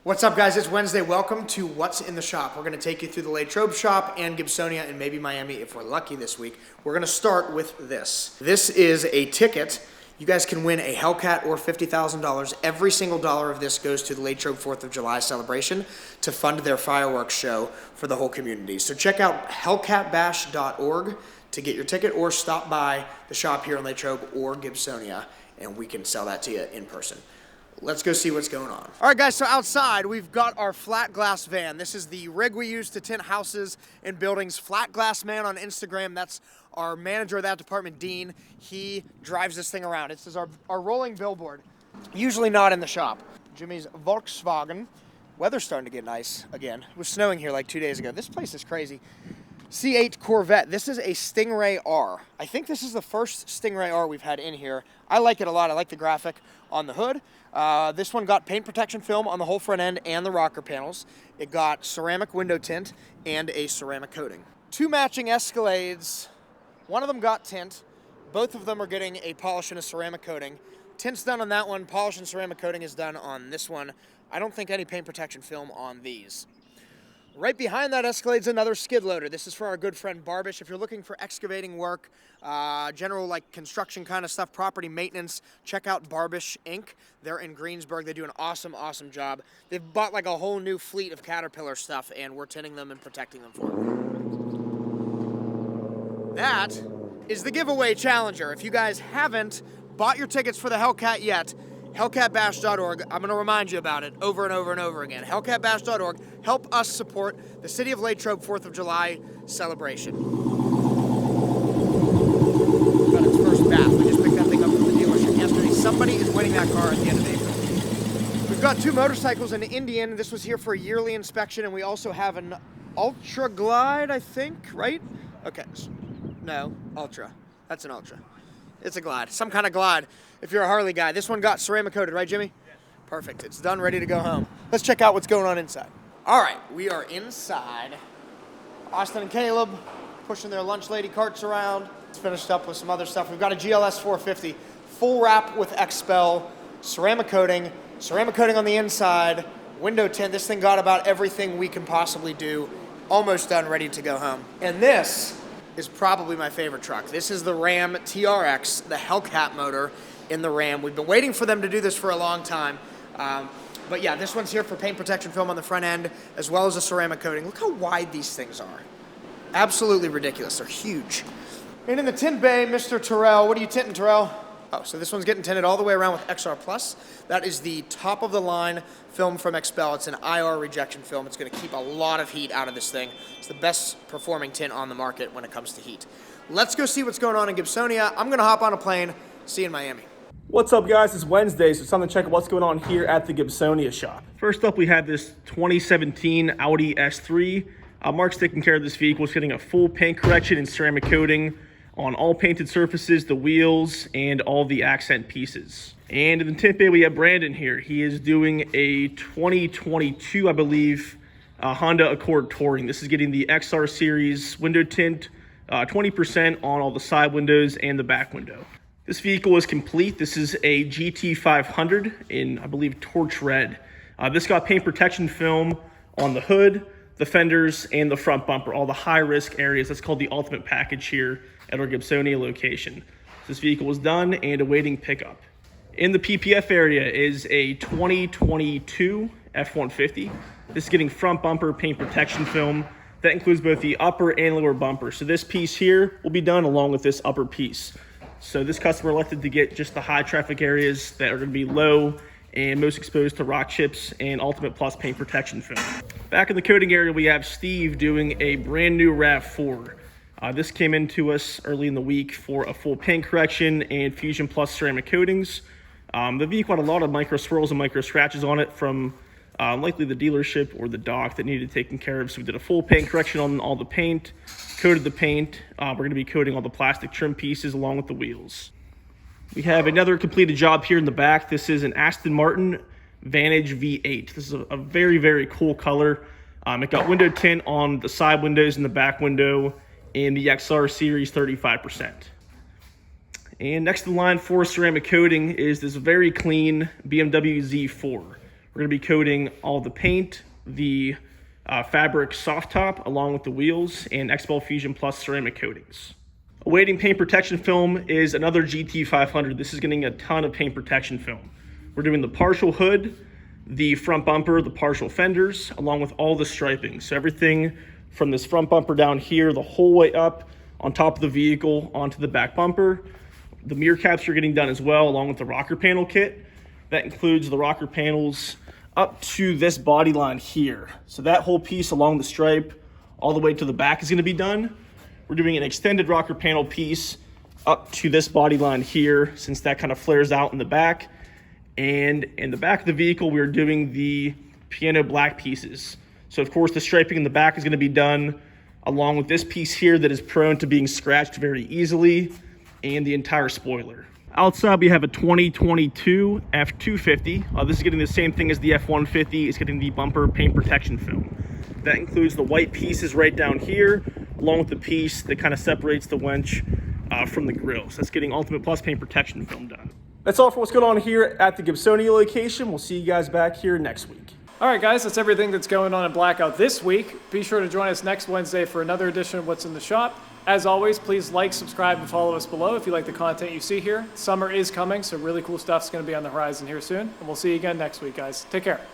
What's up, guys? It's Wednesday. Welcome to What's in the Shop. We're going to take you through the Latrobe shop and Gibsonia and maybe Miami if we're lucky this week. We're going to start with this. This is a ticket. You guys can win a Hellcat or $50,000. Every single dollar of this goes to the Latrobe 4th of July celebration to fund their fireworks show for the whole community. So check out hellcatbash.org to get your ticket, or stop by the shop here in Latrobe or Gibsonia and we can sell that to you in person. Let's go see what's going on. All right, guys, so outside we've got our flat glass van. This is the rig we use to tint houses and buildings. Flat Glass Man on Instagram, that's our manager of that department, Dean. He drives this thing around. This is our rolling billboard, usually not in the shop. Jimmy's Volkswagen. Weather's starting to get nice again. It was snowing here like 2 days ago. This place is crazy. C8 Corvette. This is a Stingray R. I think this is the first Stingray R we've had in here. I like it a lot. I like the graphic on the hood. This one got paint protection film on the whole front end and the rocker panels. It got ceramic window tint and a ceramic coating. Two matching Escalades. One of them got tint. Both of them are getting a polish and a ceramic coating. Tint's done on that one. Polish and ceramic coating is done on this one. I don't think any paint protection film on these. Right behind that Escalade's another skid loader. This is for our good friend Barbish. If you're looking for excavating work, general like construction kind of stuff, property maintenance, check out Barbish Inc. They're in Greensburg. They do an awesome job. They've bought like a whole new fleet of Caterpillar stuff, and we're tinting them and protecting them for them. That is the giveaway challenger. If you guys haven't bought your tickets for the Hellcat yet, hellcatbash.org. I'm going to remind you about it over and over and over again. hellcatbash.org. Help us support the City of Latrobe 4th of July celebration. Got its first bath. We just picked that thing up from the dealership yesterday. Somebody is winning that car at the end of April. We've got two motorcycles, an Indian. This was here for a yearly inspection, and we also have an Ultra Glide, I think, right? Okay. No, Ultra. That's an Ultra. It's a Glide, some kind of Glide if you're a Harley guy. This one got ceramic coated, right, Jimmy? Yes. Perfect. It's done, ready to go home. Let's check out what's going on inside. All right, we are inside. Austin and Caleb pushing their lunch lady carts around. It's finished up with some other stuff. We've got a GLS 450, full wrap with XPEL, ceramic coating on the inside, window tint. This thing got about everything we can possibly do. Almost done, ready to go home. And this is probably my favorite truck. This is the Ram TRX, the Hellcat motor in the Ram. We've been waiting for them to do this for a long time. But yeah, this one's here for paint protection film on the front end, as well as a ceramic coating. Look how wide these things are. Absolutely ridiculous. They're huge. And in the tint bay, Mr. Terrell. What are you tinting, Terrell? Oh, so this one's getting tinted all the way around with XR Plus. That is the top of the line film from XPEL. It's an IR rejection film. It's going to keep a lot of heat out of this thing. It's the best performing tint on the market when it comes to heat. Let's go see what's going on in Gibsonia. I'm going to hop on a plane. See you in Miami. What's up, guys? It's Wednesday, so it's time to check out what's going on here at the Gibsonia shop. First up, we have this 2017 Audi S3. Mark's taking care of this vehicle. It's getting a full paint correction and ceramic coating on all painted surfaces, the wheels, and all the accent pieces. And in the tint bay, we have Brandon here. He is doing a 2022, I believe, Honda Accord Touring. This is getting the XR Series window tint, 20% on all the side windows and the back window. This vehicle is complete. This is a GT500 in, I believe, torch red. This got paint protection film on the hood, the fenders, and the front bumper, all the high-risk areas. That's called the ultimate package here at our Gibsonia location. This vehicle was done and awaiting pickup. In the PPF area is a 2022 F-150. This is getting front bumper paint protection film. That includes both the upper and lower bumper. So this piece here will be done along with this upper piece. So this customer elected to get just the high traffic areas that are going to be low and most exposed to rock chips and Ultimate Plus paint protection film. Back in the coating area, we have Steve doing a brand new RAV4. This came into us early in the week for a full paint correction and Fusion Plus ceramic coatings. The vehicle had a lot of micro swirls and micro scratches on it from likely the dealership or the dock that needed taken care of. So we did a full paint correction on all the paint, coated the paint. We're going to be coating all the plastic trim pieces along with the wheels. We have another completed job here in the back. This is an Aston Martin Vantage V8. This is a very cool color. It got window tint on the side windows and the back window in the XR Series 35%. And next in line for ceramic coating is this very clean BMW Z4. We're going to be coating all the paint, the fabric soft top, along with the wheels, and XPEL Fusion Plus ceramic coatings. Awaiting paint protection film is another GT500. This is getting a ton of paint protection film. We're doing the partial hood, the front bumper, the partial fenders, along with all the striping. So everything from this front bumper down here, the whole way up on top of the vehicle onto the back bumper. The mirror caps are getting done as well, along with the rocker panel kit. That includes the rocker panels up to this body line here. So that whole piece along the stripe all the way to the back is going to be done. We're doing an extended rocker panel piece up to this body line here, since that kind of flares out in the back. And in the back of the vehicle, we're doing the piano black pieces. So of course the striping in the back is going to be done along with this piece here that is prone to being scratched very easily, and the entire spoiler. Outside, we have a 2022 F250. This is getting the same thing as the F150. It's getting the bumper paint protection film. That includes the white pieces right down here, along with the piece that kind of separates the winch from the grill. So that's getting Ultimate Plus paint protection film done. That's all for what's going on here at the Gibsonia location. We'll see you guys back here next week. All right, guys, that's everything that's going on in Blackout this week. Be sure to join us next Wednesday for another edition of What's in the Shop. As always, please like, subscribe, and follow us below if you like the content you see here. Summer is coming, so really cool stuff's going to be on the horizon here soon. And we'll see you again next week, guys. Take care.